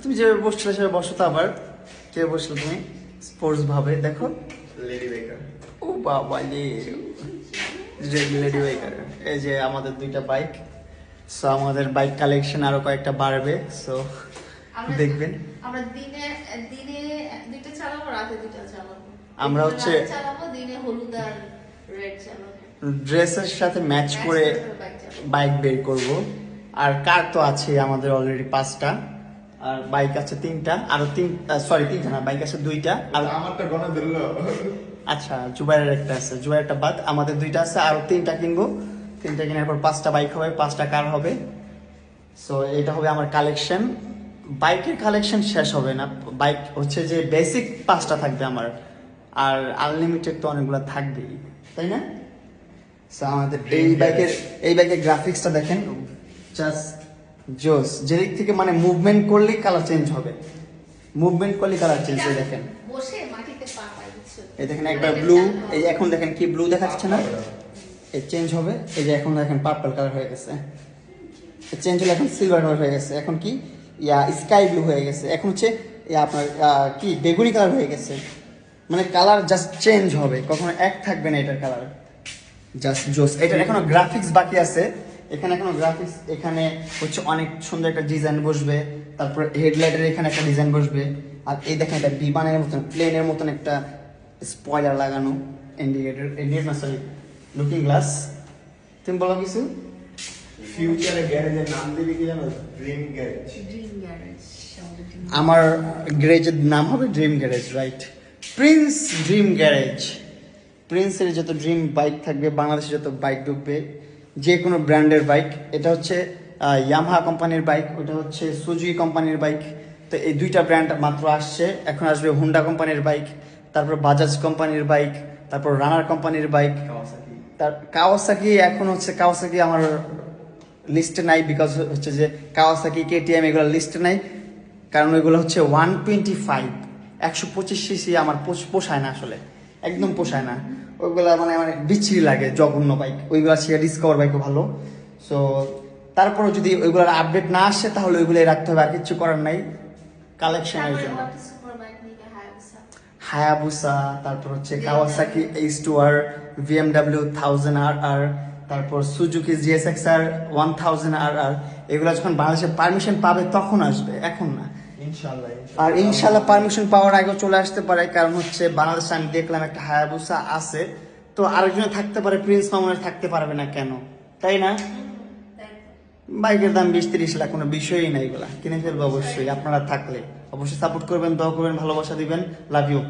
তুমি যে বসছিলে সে বসো তো আবার কে বসলো তুমি স্পোর্টস ভাবে দেখো লেডি বেকার। ও বাবা লেডি বেকার। এই যে আমাদের দুইটা বাইক, সো আমাদের বাইক কালেকশন আরো কয়েকটা বাড়বে, সো দেখবেন। আমরা দিনে দুইটা চালাবো, রাতে দুইটা চালাবো। আমরা হচ্ছে চালাবো দিনে হলুদ আর রেড চালাবো। ড্রেসের সাথে ম্যাচ করে বাইক বের করব। আর কার তো আছে আমাদের অলরেডি 5টা, আর বাইক আছে 3টা, আরো 3টা না, বাইক আছে 2টা। আর আমারটা গণে দিলো। আচ্ছা জুবাইরের একটা আছে, জুবাইরটা বাদ আমাদের 2টা আছে, আরো 3টা কিনবো। 3টা কেনার পর 5টা বাইক হবে, 5টা কার হবে। সো এটা হবে আমার কালেকশন। বাইকের কালেকশন শেষ হবে না, বাইক হচ্ছে যে বেসিক 5টা থাকবে আমার, আর আনলিমিটেড তো অনেকগুলো থাকবেই, তাই না? সো আমাদের এই বাইকের গ্রাফিক্সটা দেখেন, জাস্ট জোস। যেদিক থেকে মানে মুভমেন্ট করলেই কালার চেঞ্জ হবে, মুভমেন্ট করলে কালার চেঞ্জ হবে। দেখেন বসে মাটিতে পা পাই দিচ্ছো। এই দেখেন একবার ব্লু, এই এখন দেখেন কি ব্লু দেখাচ্ছে না, এই চেঞ্জ হবে। এই যে এখন দেখেন পার্পল কালার হয়ে গেছে, চেঞ্জ হলে এখন সিলভার কালার হয়ে গেছে, এখন কি স্কাই ব্লু হয়ে গেছে, এখন হচ্ছে আপনার কি বেগুনি কালার হয়ে গেছে। মানে কালার জাস্ট চেঞ্জ হবে, কখনো এক থাকবে না এটার কালার। জাস্ট জোস। এটার এখনো গ্রাফিক্স বাকি আছে, এখানে এখনো গ্রাফিক্স, এখানে হচ্ছে অনেক সুন্দর একটা ডিজাইন বসবে, তারপর হেডলাইটের এখানে একটা ডিজাইন বসবে। আর এই দেখেন একটা বিমানের মতন, প্লেনের মতন একটা স্পয়লার লাগানো, ইন্ডিকেটর না সরি লুকিং গ্লাস। তুমি বলো কিছু। ফিউচারে গ্যারেজের নাম দিবি কি জানো? Dream garage. Dream garage. আমার গ্যারেজের নাম হবে dream garage, right? Prince dream garage. প্রিন্সের যত ড্রিম বাইক থাকবে, বাংলাদেশে যত বাইক ঢুকবে, যে কোনো ব্র্যান্ডের বাইক। এটা হচ্ছে ইয়ামাহা কোম্পানির বাইক, ওটা হচ্ছে সুজুকি কোম্পানির বাইক। তো এই 2টা ব্র্যান্ড মাত্র আসছে, এখন আসবে হোন্ডা কোম্পানির বাইক, তারপর বাজাজ কোম্পানির বাইক, তারপর রানার কোম্পানির বাইক, তার কাওয়াসাকি। এখন হচ্ছে কাওয়াসাকি আমার লিস্টে নাই, বিকজ হচ্ছে যে কাওয়াসাকি কেটিএম এগুলো লিস্টে নাই, কারণ ওইগুলো হচ্ছে 125 সিসি আমার পোষায় না, আসলে একদম পোষায় না ওইগুলা, মানে আমার বিচ্ছিরি লাগে, জঘন্য বাইক ওইগুলা। সে ডিসকভার বাইকও ভালো। সো তারপরে যদি ওইগুলোর আপডেট না আসে তাহলে ওইগুলোই রাখতে হবে, আর কিছু করার নাই কালেকশনের জন্য। হায়াবুসা, তারপর হচ্ছে কাওয়াসাকি H2R, BMW 1000RR, তারপর সুজুকি GSX-R 1000RR। এগুলো যখন বাংলাদেশে পারমিশন পাবে তখন আসবে, এখন না। ইনশাআল্লাহ। আর ইনশাআল্লাহ পারমিশন পাওয়ার আগেও চলে আসতে পারে, কারণ হচ্ছে বাংলাদেশে আমি দেখলাম একটা হায়াবুসা আছে, তো আরেকজনে থাকতে পারে, প্রিন্স মামুনের থাকতে পারবে না কেন, তাই না? বাইকের দাম 20-30 লাখ, কোনো বিষয়ই না, এগুলা কিনে ফেলবো অবশ্যই। আপনারা থাকলে অবশ্যই সাপোর্ট করবেন, দোয়া করবেন, ভালোবাসা দিবেন। Love you.